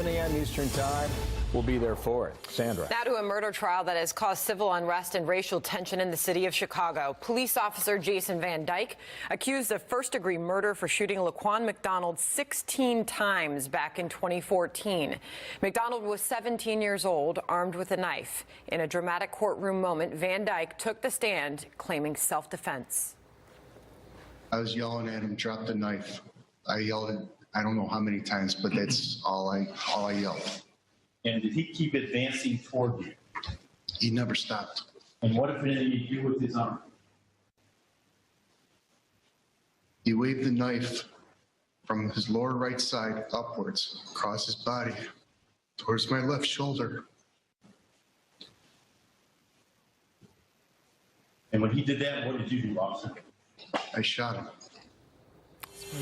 a.m. Eastern Time. We'll be there for it. Sandra. Now to a murder trial that has caused civil unrest and racial tension in the city of Chicago. Police officer Jason Van Dyke accused of first-degree murder for shooting LaQuan McDonald 16 times back in 2014. McDonald was 17 years old, armed with a knife. In a dramatic courtroom moment, Van Dyke took the stand, claiming self-defense. I was yelling at him, drop the knife. I yelled it, I don't know how many times, but that's all I yelled. And did he keep advancing toward you? He never stopped. And what, if anything, did you do with his arm? He waved the knife from his lower right side upwards, across his body, towards my left shoulder. And when he did that, what did you do, officer? I shot him.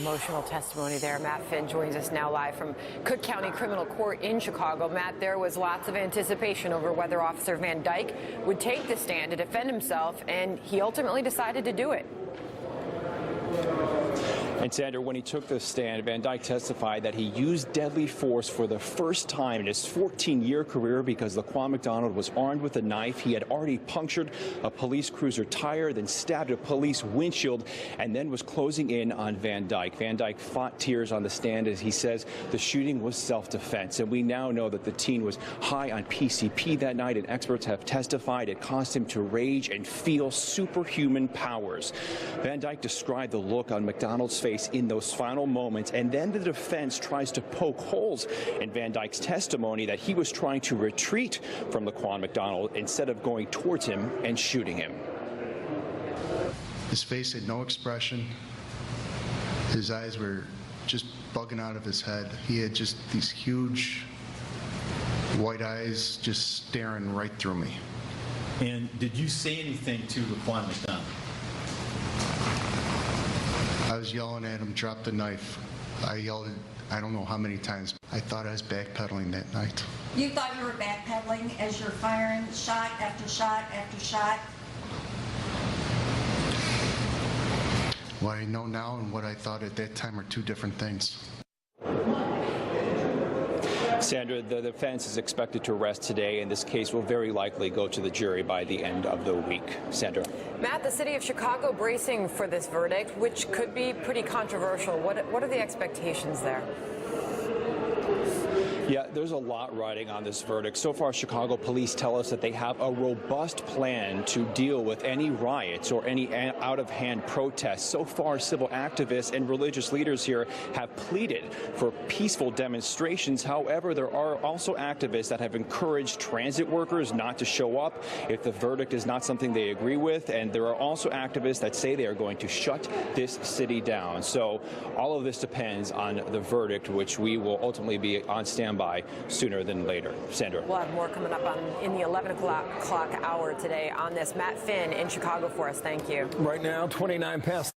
Emotional testimony there. Matt Finn joins us now live from Cook County Criminal Court in Chicago. Matt, there was lots of anticipation over whether Officer Van Dyke would take the stand to defend himself, and he ultimately decided to do it. And Sandra, when he took the stand, Van Dyke testified that he used deadly force for the first time in his 14-year career because LaQuan McDonald was armed with a knife. He had already punctured a police cruiser tire, then stabbed a police windshield, and then was closing in on Van Dyke. Van Dyke fought tears on the stand as he says the shooting was self-defense. And we now know that the teen was high on PCP that night, and experts have testified it caused him to rage and feel superhuman powers. Van Dyke described the look on McDonald's face in those final moments, and then the defense tries to poke holes in Van Dyke's testimony that he was trying to retreat from LaQuan McDonald instead of going towards him and shooting him. His face had no expression. His eyes were just bugging out of his head. He had just these huge white eyes just staring right through me. And did you say anything to LaQuan McDonald? I was yelling at him, drop the knife. I yelled it, I don't know how many times. I thought I was backpedaling that night. You thought you were backpedaling as you're firing shot after shot after shot? What I know now and what I thought at that time are two different things. Sandra, the defense is expected to rest today, and this case will very likely go to the jury by the end of the week. Sandra. Matt, the city of Chicago bracing for this verdict, which could be pretty controversial. What are the expectations there? Yeah, there's a lot riding on this verdict. So far, Chicago police tell us that they have a robust plan to deal with any riots or any out-of-hand protests. So far, civil activists and religious leaders here have pleaded for peaceful demonstrations. However, there are also activists that have encouraged transit workers not to show up if the verdict is not something they agree with. And there are also activists that say they are going to shut this city down. So all of this depends on the verdict, which we will ultimately be on standby sooner than later. Sandra. We'll have more coming up in the 11 o'clock hour today on this. Matt Finn in Chicago for us. Thank you. Right now, 29 past.